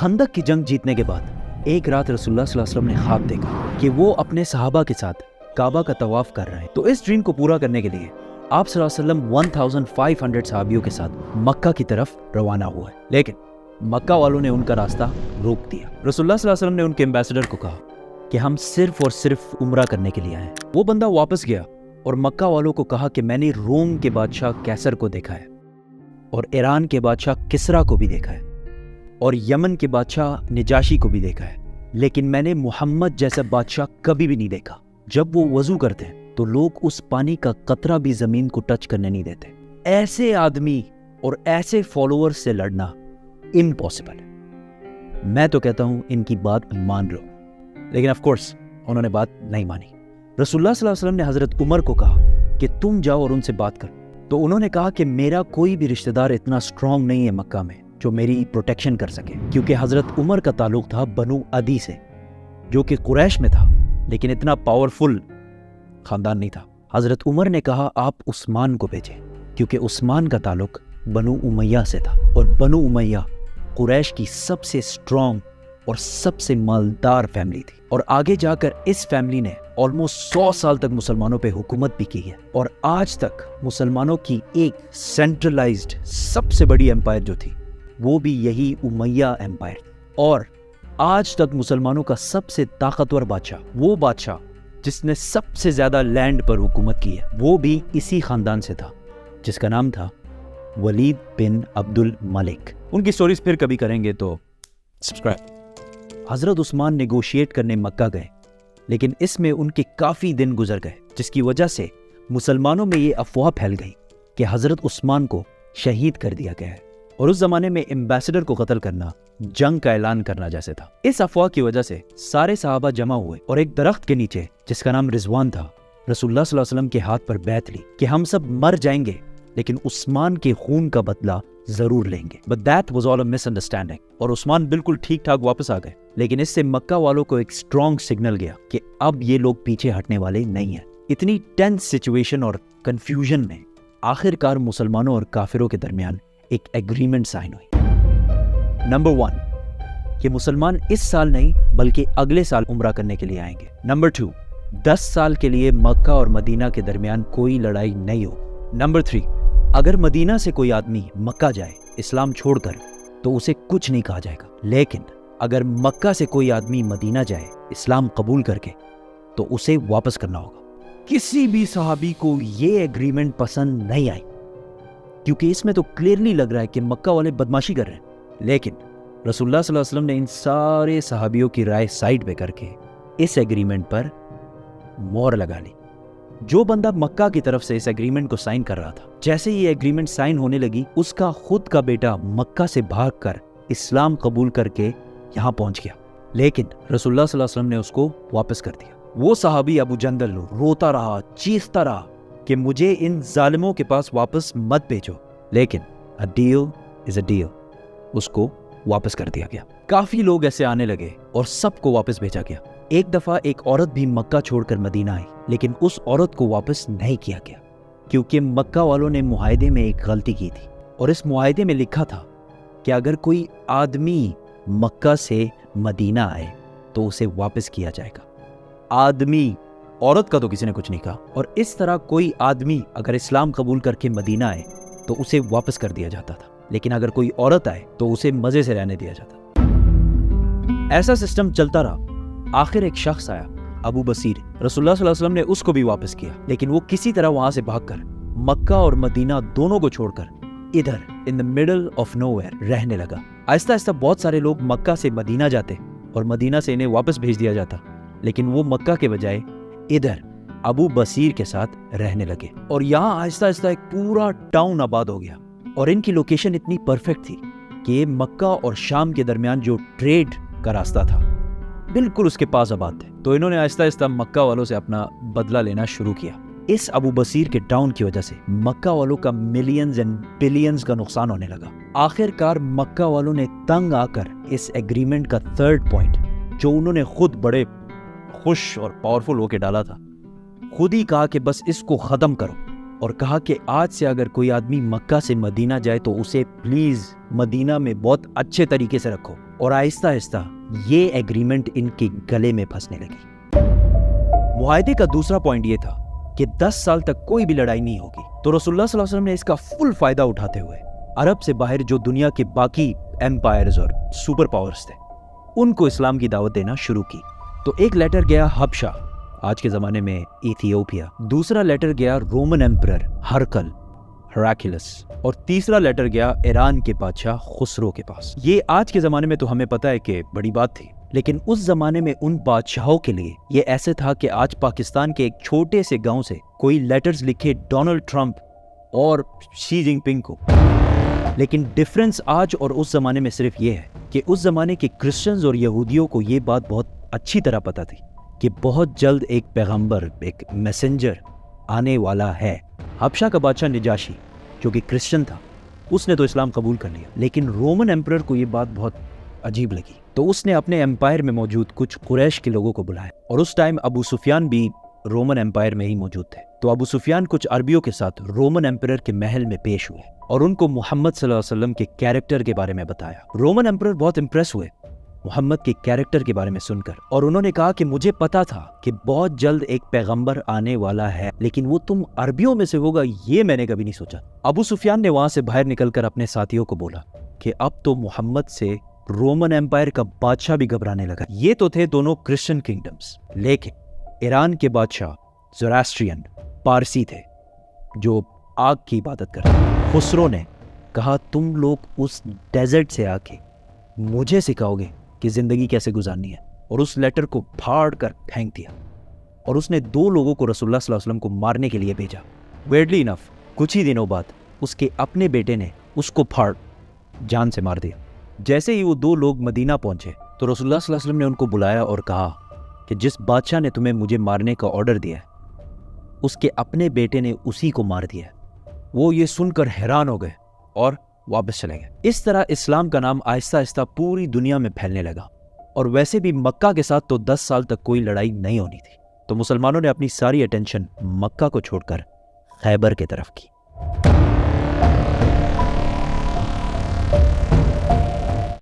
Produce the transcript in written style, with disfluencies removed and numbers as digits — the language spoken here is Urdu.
خندق کی جنگ جیتنے کے بعد ایک رات رسول اللہ صلی اللہ علیہ وسلم نے خواب دیکھا کہ وہ اپنے صحابہ کے ساتھ کعبہ کا طواف کر رہے ہیں. تو اس ڈریم کو پورا کرنے کے لیے آپ صلی اللہ علیہ وسلم 1500 صحابیوں کے ساتھ مکہ کی طرف روانہ ہوا ہے. لیکن مکہ والوں نے ان کا راستہ روک دیا. رسول اللہ صلی اللہ علیہ وسلم نے ان کے ایمبیسڈر کو کہا کہ ہم صرف اور صرف عمرہ کرنے کے لیے آئے ہیں. وہ بندہ واپس گیا اور مکہ والوں کو کہا کہ میں نے روم کے بادشاہ کیسر کو دیکھا ہے اور ایران کے بادشاہ کسرا کو بھی دیکھا ہے اور یمن کے بادشاہ نجاشی کو بھی دیکھا ہے، لیکن میں نے محمد جیسا بادشاہ کبھی بھی نہیں دیکھا. جب وہ وضو کرتے ہیں تو لوگ اس پانی کا قطرہ بھی زمین کو ٹچ کرنے نہیں دیتے. ایسے آدمی اور ایسے فالوور سے لڑنا امپاسبل ہے. میں تو کہتا ہوں ان کی بات مان لو، لیکن آف کورس انہوں نے بات نہیں مانی. رسول اللہ صلی اللہ علیہ وسلم نے حضرت عمر کو کہا کہ تم جاؤ اور ان سے بات کرو. تو انہوں نے کہا کہ میرا کوئی بھی رشتہ دار اتنا اسٹرانگ نہیں ہے مکہ میں جو میری پروٹیکشن کر سکے، کیونکہ حضرت عمر کا تعلق تھا بنو عدی سے جو کہ قریش میں تھا، لیکن اتنا پاورفل خاندان نہیں تھا. حضرت عمر نے کہا آپ عثمان کو بھیجیں، کیونکہ عثمان کا تعلق بنو امیہ سے تھا اور بنو امیہ قریش کی سب سے اسٹرانگ اور سب سے مالدار فیملی تھی. اور آگے جا کر اس فیملی نے آلموسٹ 100 سال تک مسلمانوں پہ حکومت بھی کی ہے، اور آج تک مسلمانوں کی ایک سینٹرلائزڈ سب سے بڑی امپائر جو تھی وہ بھی یہی امیہ امپائر. اور آج تک مسلمانوں کا سب سے طاقتور بادشاہ، وہ بادشاہ جس نے سب سے زیادہ لینڈ پر حکومت کی ہے، وہ بھی اسی خاندان سے تھا جس کا نام تھا ولید بن عبد الملک. ان کی سٹوریز پھر کبھی کریں گے تو سبسکرائب. حضرت عثمان نیگوشیٹ کرنے مکہ گئے، لیکن اس میں ان کے کافی دن گزر گئے، جس کی وجہ سے مسلمانوں میں یہ افواہ پھیل گئی کہ حضرت عثمان کو شہید کر دیا گیا ہے. اور اس زمانے میں ایمبیسڈر کو قتل کرنا جنگ کا اعلان کرنا جیسے تھا. اس افواہ کی وجہ سے سارے صحابہ جمع ہوئے اور ایک درخت کے نیچے جس کا نام رضوان تھا رسول اللہ صلی اللہ علیہ وسلم کے ہاتھ پر بیعت لی کہ ہم سب مر جائیں گے لیکن عثمان کے خون کا بدلہ ضرور لیں گے. But that was all a misunderstanding. اور عثمان بالکل ٹھیک ٹھاک واپس آ گئے، لیکن اس سے مکہ والوں کو ایک اسٹرانگ سگنل گیا کہ اب یہ لوگ پیچھے ہٹنے والے نہیں ہیں. اتنی ٹینس سچویشن اور کنفیوژن میں آخر کار مسلمانوں اور کافروں کے درمیان ایک ایگریمنٹ سائن ہوئی. نمبر 1 کہ مسلمان اس سال نہیں بلکہ اگلے سال عمرہ کرنے کے لیے آئیں گے. نمبر 2 10 سال کے لیے مکہ اور مدینہ کے درمیان کوئی لڑائی نہیں ہو. نمبر 3 اگر مدینہ سے کوئی آدمی مکہ جائے اسلام چھوڑ کر تو اسے کچھ نہیں کہا جائے گا، لیکن اگر مکہ سے کوئی آدمی مدینہ جائے اسلام قبول کر کے تو اسے واپس کرنا ہوگا. کسی بھی صحابی کو یہ ایگریمنٹ پسند نہیں آئی، کیونکہ اس میں تو کلیئرلی لگ رہا ہے کہ مکہ والے بدماشی کر رہے ہیں. لیکن رسول اللہ صلی اللہ علیہ وسلم نے ان سارے صحابیوں کی رائے سائڈ پہ کر کے اس ایگریمنٹ پر مہر لگا لی. جو بندہ مکہ کی طرف سے اس ایگریمنٹ کو سائن کر رہا تھا، جیسے یہ ایگریمنٹ سائن ہونے لگی اس کا خود کا بیٹا مکہ سے بھاگ کر اسلام قبول کر کے یہاں پہنچ گیا، لیکن رسول اللہ صلی اللہ علیہ وسلم نے اس کو واپس کر دیا. وہ صحابی ابو جندل روتا رہا، چیختا رہا کہ مجھے ان ظالموں کے پاس واپس مت بھیجو، لیکن a deal is a deal. اس کو واپس کر دیا گیا. کافی لوگ ایسے آنے لگے اور سب کو واپس بھیجا گیا. ایک دفعہ ایک عورت بھی مکہ چھوڑ کر مدینہ آئی، لیکن اس عورت کو واپس نہیں کیا گیا کیونکہ مکہ والوں نے معاہدے میں ایک غلطی کی تھی، اور اس معاہدے میں لکھا تھا کہ اگر کوئی آدمی مکہ سے مدینہ آئے تو اسے واپس کیا جائے گا. آدمی، عورت کا تو کسی نے کچھ نہیں کہا. اور اس طرح کوئی آدمی اگر اسلام قبول کر کے مدینہ آئے تو اسے واپس کر دیا جاتا تھا، لیکن اگر کوئی عورت آئے تو اسے مزے سے رہنے دیا جاتا. ایسا سسٹم چلتا رہا. آخر ایک شخص آیا، ابو بصیر. رسول اللہ صلی اللہ علیہ وسلم نے اس کو بھی واپس کیا، لیکن وہ کسی طرح وہاں سے بھاگ کر مکہ اور مدینہ دونوں کو چھوڑ کر ادھر ان the middle of nowhere رہنے لگا. آہستہ آہستہ بہت سارے لوگ مکہ سے مدینہ جاتے اور مدینہ سے انہیں واپس بھیج دیا جاتا، لیکن وہ مکہ کے بجائے ادھر ابو بصیر کے ساتھ رہنے لگے. اور یہاں آہستہ آہستہ ایک پورا ٹاؤن آباد ہو گیا، اور ان کی لوکیشن اتنی پرفیکٹ تھی کہ یہ مکہ اور شام کے درمیان جو ٹریڈ کا راستہ تھا بالکل اس کے پاس آباد تھے. تو انہوں نے آہستہ آہستہ مکہ والوں سے اپنا بدلہ لینا شروع کیا. اس ابو بصیر کے ٹاؤن کی وجہ سے مکہ والوں کا ملینز اینڈ بلینز کا نقصان ہونے لگا. آخر کار مکہ والوں نے تنگ آ کر اس ایگریمنٹ کا 3rd پوائنٹ، جو انہوں نے خود بڑے خوش اور پاورفل ہو کے ڈالا تھا، خود ہی کہا کہ بس اس کو ختم کرو. اور کہا کہ آج سے اگر کوئی آدمی مکہ سے مدینہ جائے تو اسے پلیز مدینہ میں بہت اچھے طریقے سے رکھو. اور آہستہ آہستہ یہ ایگریمنٹ ان کے گلے میں پھنسنے لگی. معاہدے کا دوسرا پوائنٹ یہ تھا کہ 10 سال تک کوئی بھی لڑائی نہیں ہوگی. تو رسول اللہ صلی اللہ علیہ وسلم نے اس کا فل فائدہ اٹھاتے ہوئے عرب سے باہر جو دنیا کے باقی ایمپائرز اور سپر پاورز تھے ان کو اسلام کی دعوت دینا شروع کی. تو ایک لیٹر گیا حبشہ, آج کے زمانے میں ایتھیوپیا. دوسرا لیٹر گیا رومن ایمپرر ہرکل ہراکلس. اور تیسرا لیٹر گیا ایران کے بادشاہ خسرو کے پاس. یہ آج کے زمانے میں تو ہمیں پتہ ہے کہ بڑی بات تھی, لیکن اس زمانے میں ان بادشاہوں کے لیے یہ ایسے تھا کہ آج پاکستان کے ایک چھوٹے سے گاؤں سے کوئی لیٹرز لکھے ڈونلڈ ٹرمپ اور شی جن پنگ کو. لیکن ڈفرنس آج اور اس زمانے میں صرف یہ ہے کہ اس زمانے کے کرسچنز اور یہودیوں کو یہ بات بہت اچھی طرح پتہ تھی کہ بہت جلد ایک پیغمبر, ایک میسنجر آنے والا ہے. حبشہ کا بادشاہ نجاشی جو کہ کرسچن تھا اس نے تو اسلام قبول کر لیا, لیکن رومن ایمپرر کو یہ بات بہت عجیب لگی. تو اس نے اپنے ایمپائر میں موجود کچھ قریش کے لوگوں کو بلایا, اور اس ٹائم ابو سفیان بھی رومن ایمپائر میں ہی موجود تھے. تو ابو سفیان کچھ عربیوں کے ساتھ رومن ایمپرر کے محل میں پیش ہوئے اور ان کو محمد صلی اللہ علیہ وسلم کے کیریکٹر کے بارے میں بتایا. رومن ایمپرر بہت امپریس ہوئے محمد کے کیریکٹر کے بارے میں سن کر, اور انہوں نے کہا کہ مجھے پتا تھا کہ بہت جلد ایک پیغمبر آنے والا ہے, لیکن وہ تم عربیوں میں سے ہوگا یہ میں نے کبھی نہیں سوچا. ابو سفیان نے وہاں سے باہر نکل کر اپنے ساتھیوں کو بولا کہ اب تو محمد سے رومن ایمپائر کا بادشاہ بھی گھبرانے لگا. یہ تو تھے دونوں کرسچن کنگڈمز, لیکن ایران کے بادشاہ زوراسٹرین پارسی تھے جو آگ کی عبادت کرتے. خسرو نے کہا تم لوگ اس ڈیزرٹ سے آ کے مجھے سکھاؤ گے کہ زندگی کیسے گزارنی ہے, اور اس لیٹر کو پھاڑ کر پھینک دیا. اور اس نے 2 لوگوں کو رسول اللہ صلی اللہ علیہ وسلم کو مارنے کے لیے بھیجا. ویئرڈلی انف کچھ ہی دنوں بعد اس کے اپنے بیٹے نے اس کو پھاڑ جان سے مار دیا. جیسے ہی وہ 2 لوگ مدینہ پہنچے تو رسول اللہ صلی اللہ علیہ وسلم نے ان کو بلایا اور کہا کہ جس بادشاہ نے تمہیں مجھے مارنے کا آرڈر دیا ہے اس کے اپنے بیٹے نے اسی کو مار دیا ہے. وہ یہ سن کر حیران ہو گئے اور واپس چلے گئے. اس طرح اسلام کا نام آہستہ آہستہ پوری دنیا میں پھیلنے لگا, اور ویسے بھی مکہ کے ساتھ تو 10 سال تک کوئی لڑائی نہیں ہونی تھی. تو مسلمانوں نے اپنی ساری اٹینشن مکہ کو چھوڑ کر خیبر کی طرف کی.